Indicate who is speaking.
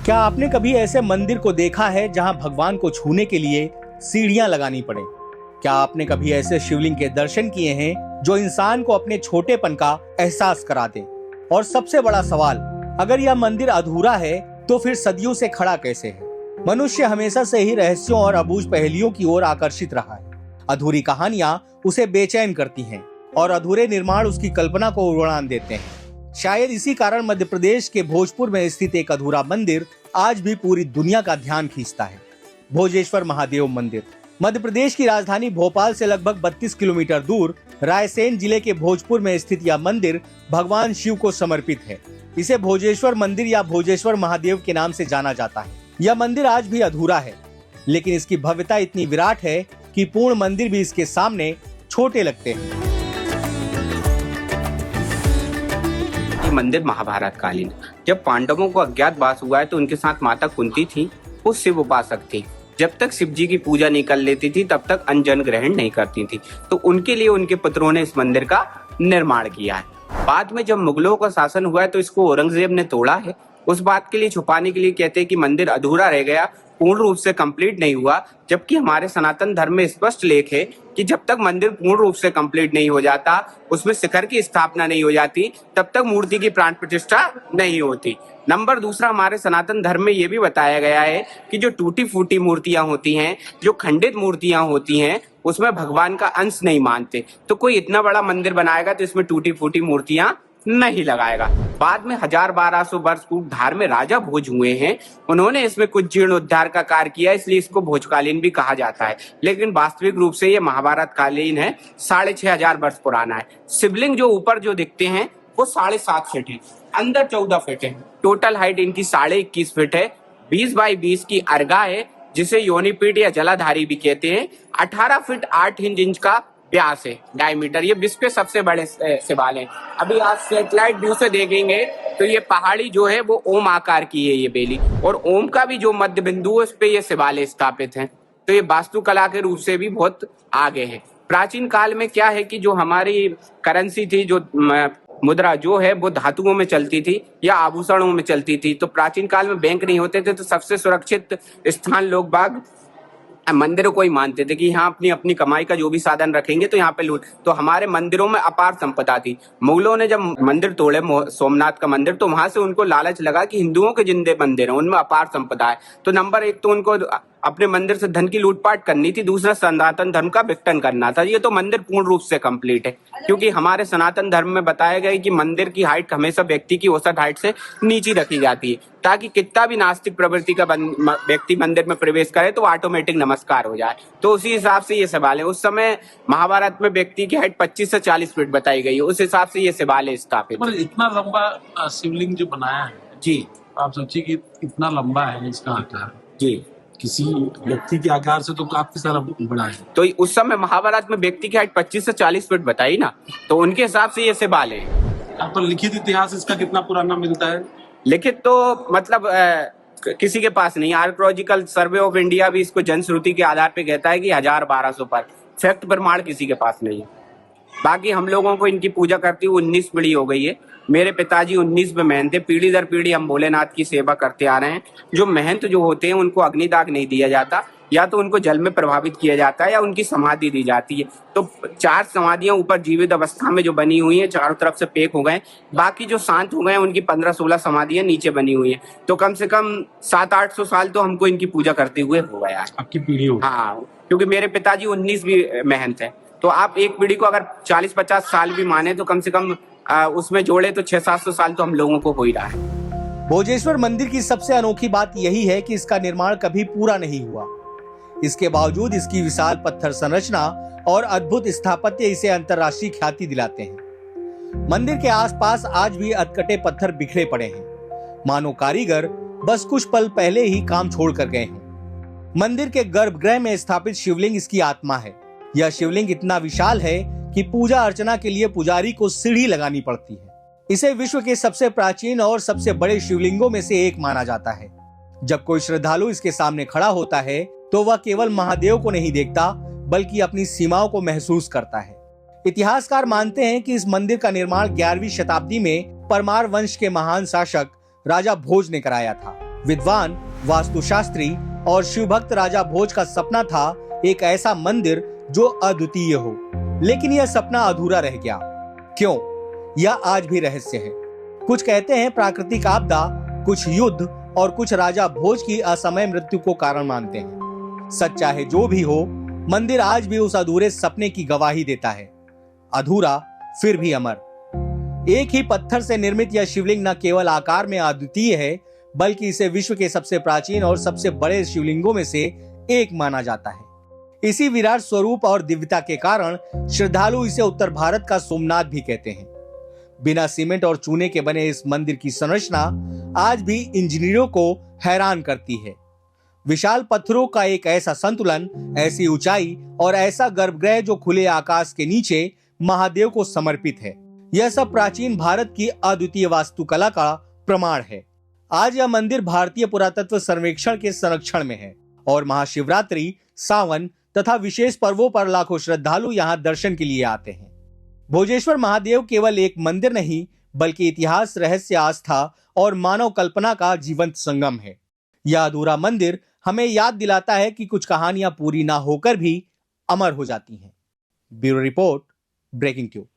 Speaker 1: क्या आपने कभी ऐसे मंदिर को देखा है जहां भगवान को छूने के लिए सीढ़ियां लगानी पड़े? क्या आपने कभी ऐसे शिवलिंग के दर्शन किए हैं जो इंसान को अपने छोटेपन का एहसास करा दे? और सबसे बड़ा सवाल, अगर यह मंदिर अधूरा है तो फिर सदियों से खड़ा कैसे है? मनुष्य हमेशा से ही रहस्यों और अबूझ पहेलियों की ओर आकर्षित रहा है। अधूरी कहानियां उसे बेचैन करती हैं और अधूरे निर्माण उसकी कल्पना को उड़ान देते हैं। शायद इसी कारण मध्य प्रदेश के भोजपुर में स्थित एक अधूरा मंदिर आज भी पूरी दुनिया का ध्यान खींचता है। भोजेश्वर महादेव मंदिर मध्य प्रदेश की राजधानी भोपाल से लगभग 32 किलोमीटर दूर रायसेन जिले के भोजपुर में स्थित यह मंदिर भगवान शिव को समर्पित है। इसे भोजेश्वर मंदिर या भोजेश्वर महादेव के नाम से जाना जाता है। यह मंदिर आज भी अधूरा है, लेकिन इसकी भव्यता इतनी विराट है कि पूर्ण मंदिर भी इसके सामने छोटे लगते हैं।
Speaker 2: मंदिर महाभारत कालीन, जब पांडवों को अज्ञातवास हुआ है तो उनके साथ माता कुंती थी, वो शिव उपासक थी। जब तक शिव जी की पूजा नहीं कर लेती थी तब तक अन्न ग्रहण नहीं करती थी, तो उनके लिए उनके पुत्रों ने इस मंदिर का निर्माण किया है। बाद में जब मुगलों का शासन हुआ है तो इसको औरंगजेब ने तोड़ा है। उस बात के लिए छुपाने के लिए कहते हैं कि मंदिर अधूरा रह गया, पूर्ण रूप से कंप्लीट नहीं हुआ, जबकि हमारे सनातन धर्म में स्पष्ट लेख है कि जब तक मंदिर पूर्ण रूप से कंप्लीट नहीं हो जाता, उसमें शिखर की स्थापना नहीं हो जाती, तब तक मूर्ति की प्राण प्रतिष्ठा नहीं होती। नंबर दूसरा, हमारे सनातन धर्म में यह भी बताया गया है कि जो टूटी फूटी मूर्तियां होती हैं, जो खंडित मूर्तियां होती हैं, उसमें भगवान का अंश नहीं मानते। तो कोई इतना बड़ा मंदिर बनाएगा तो इसमें टूटी फूटी मूर्तियां नहीं लगाएगा। बाद में 1000-1200 वर्ष पूर्व धार में राजा भोज हुए हैं, उन्होंने इसमें कुछ जीर्णोद्धार का कार्य किया, इसलिए इसको भोजकालीन भी कहा जाता है। लेकिन वास्तविक रूप से ये महाभारत कालीन है, 6500 वर्ष पुराना है। शिवलिंग जो ऊपर जो दिखते हैं वो 7.5 फीट है, अंदर 14 फीट है। टोटल हाइट इनकी 21.5 फीट है। 20 बाई 20 की अर्गा है, जिसे योनिपीठ या जलाधारी भी कहते हैं। 18 फीट 8 इंच का व्यास है, डायमीटर। ये विश्व के सबसे बड़े शिवालय हैं। अभी आज सैटेलाइट व्यू से देखेंगे तो ये पहाड़ी जो है वो ओम आकार की है, ये बेली, और ओम का भी जो मध्य बिंदु है उस पे ये शिवालय स्थापित हैं। तो ये वास्तुकला के रूप से भी बहुत आगे है। प्राचीन काल में क्या है कि जो हमारी करेंसी थी, जो मुद्रा जो है वो धातुओं में चलती थी या आभूषणों में चलती थी। तो प्राचीन काल में बैंक नहीं होते थे, तो सबसे सुरक्षित स्थान लोग बाग मंदिरों को ही मानते थे कि यहाँ अपनी अपनी कमाई का जो भी साधन रखेंगे तो यहाँ पे लूट। तो हमारे मंदिरों में अपार संपदा थी। मुगलों ने जब मंदिर तोड़े सोमनाथ का मंदिर, तो वहां से उनको लालच लगा कि हिंदुओं के जिंदे मंदिर हैं, उनमें अपार संपदा है। तो नंबर एक तो उनको अपने मंदिर से धन की लूटपाट करनी थी, दूसरा सनातन धर्म का विघटन करना था। ये तो मंदिर पूर्ण रूप से कंप्लीट है, क्योंकि हमारे सनातन धर्म में बताया गया है कि मंदिर की हाइट हमेशा व्यक्ति की औसत हाइट से नीचे रखी जाती है, ताकि कितना भी नास्तिक प्रवृत्ति का व्यक्ति मंदिर में प्रवेश करे तो ऑटोमेटिक नमस्कार हो जाए। तो उसी हिसाब से ये शिवालय, उस समय महाभारत में व्यक्ति की हाइट 25 से 40 फीट बताई गई है, उस हिसाब से ये शिवालय स्थापित है।
Speaker 3: इतना लंबा शिवलिंग जो बनाया है
Speaker 2: जी,
Speaker 3: आप सोचिए कि इतना लंबा है इसका आकार
Speaker 2: जी,
Speaker 3: किसी व्यक्ति के आकार से तो काफी सारा बड़ा है।
Speaker 2: तो उस समय महाभारत में व्यक्ति की हाइट 25 से 40 फीट बताई ना, तो उनके हिसाब से ये शिवालय है।
Speaker 3: अब तो लिखित इतिहास इसका कितना पुराना मिलता है?
Speaker 2: लिखित तो मतलब किसी के पास नहीं। आर्कोलॉजिकल सर्वे ऑफ इंडिया भी इसको जनश्रुति के आधार पे कहता है कि 1000-1200 पर, फैक्ट प्रमाण किसी के पास नहीं है। बाकी हम लोगों को इनकी पूजा करती हुई 19 पीढ़ी हो गई है। मेरे पिताजी 19 में महंत थे। पीढ़ी दर पीढ़ी हम भोलेनाथ की सेवा करते आ रहे हैं। जो महंत जो होते हैं उनको अग्निदाग नहीं दिया जाता, या तो उनको जल में प्रभावित किया जाता है या उनकी समाधि दी जाती है। तो 4 समाधियां ऊपर जीवित अवस्था में जो बनी हुई हैं, चारों तरफ से पैक हो गए। बाकी जो शांत हो गए उनकी 15-16 समाधियां नीचे बनी हुई हैं। तो कम से कम 700-800 साल तो हमको इनकी पूजा करते हुए हो गया है।
Speaker 3: आपकी पीढ़ी हो?
Speaker 2: हाँ, क्योंकि मेरे पिताजी 19 भी महंत है। तो आप एक पीढ़ी को अगर 40-50 साल भी माने तो कम से कम उसमें जोड़े तो 600-700 साल तो हम लोगों को हो ही रहा है।
Speaker 1: भोजेश्वर मंदिर की सबसे अनोखी बात यही है कि इसका निर्माण कभी पूरा नहीं हुआ। इसके बावजूद इसकी विशाल पत्थर संरचना और अद्भुत स्थापत्य इसे अंतर्राष्ट्रीय ख्याति दिलाते हैं। मंदिर के आसपास आज भी अधकटे पत्थर बिखरे पड़े हैं, मानो कारीगर बस कुछ पल पहले ही काम छोड़ कर गए हैं। मंदिर के गर्भगृह में स्थापित शिवलिंग इसकी आत्मा है। यह शिवलिंग इतना विशाल है कि पूजा अर्चना के लिए पुजारी को सीढ़ी लगानी पड़ती है। इसे विश्व के सबसे प्राचीन और सबसे बड़े शिवलिंगों में से एक माना जाता है। जब कोई श्रद्धालु इसके सामने खड़ा होता है तो वह केवल महादेव को नहीं देखता, बल्कि अपनी सीमाओं को महसूस करता है। इतिहासकार मानते हैं कि इस मंदिर का निर्माण 11वीं शताब्दी में परमार वंश के महान शासक राजा भोज ने कराया था। विद्वान, वास्तुशास्त्री और शिवभक्त राजा भोज का सपना था एक ऐसा मंदिर जो अद्वितीय हो, लेकिन यह सपना अधूरा रह गया। क्यों? यह आज भी रहस्य है। कुछ कहते हैं प्राकृतिक आपदा, कुछ युद्ध और कुछ राजा भोज की असमय मृत्यु को कारण मानते हैं। सच चाहे जो भी हो, मंदिर आज भी उस अधूरे सपने की गवाही देता है। अधूरा फिर भी अमर। एक ही पत्थर से निर्मित यह शिवलिंग न केवल आकार में अद्वितीय है, बल्कि इसे विश्व के सबसे प्राचीन और सबसे बड़े शिवलिंगों में से एक माना जाता है। इसी विराट स्वरूप और दिव्यता के कारण श्रद्धालु इसे उत्तर भारत का सोमनाथ भी कहते हैं। बिना सीमेंट और चूने के बने इस मंदिर की संरचना आज भी इंजीनियरों को हैरान करती है। विशाल पत्थरों का एक ऐसा संतुलन, ऐसी ऊंचाई और ऐसा गर्भगृह जो खुले आकाश के नीचे महादेव को समर्पित है, यह सब प्राचीन भारत की अद्वितीय वास्तुकला का प्रमाण है। आज यह मंदिर भारतीय पुरातत्व सर्वेक्षण के संरक्षण में है और महाशिवरात्रि, सावन तथा विशेष पर्वों पर लाखों श्रद्धालु यहाँ दर्शन के लिए आते हैं। भोजेश्वर महादेव केवल एक मंदिर नहीं, बल्कि इतिहास, रहस्य, आस्था और मानव कल्पना का जीवंत संगम है। यह अधूरा मंदिर हमें याद दिलाता है कि कुछ कहानियां पूरी ना होकर भी अमर हो जाती हैं। Bureau report, breaking tube.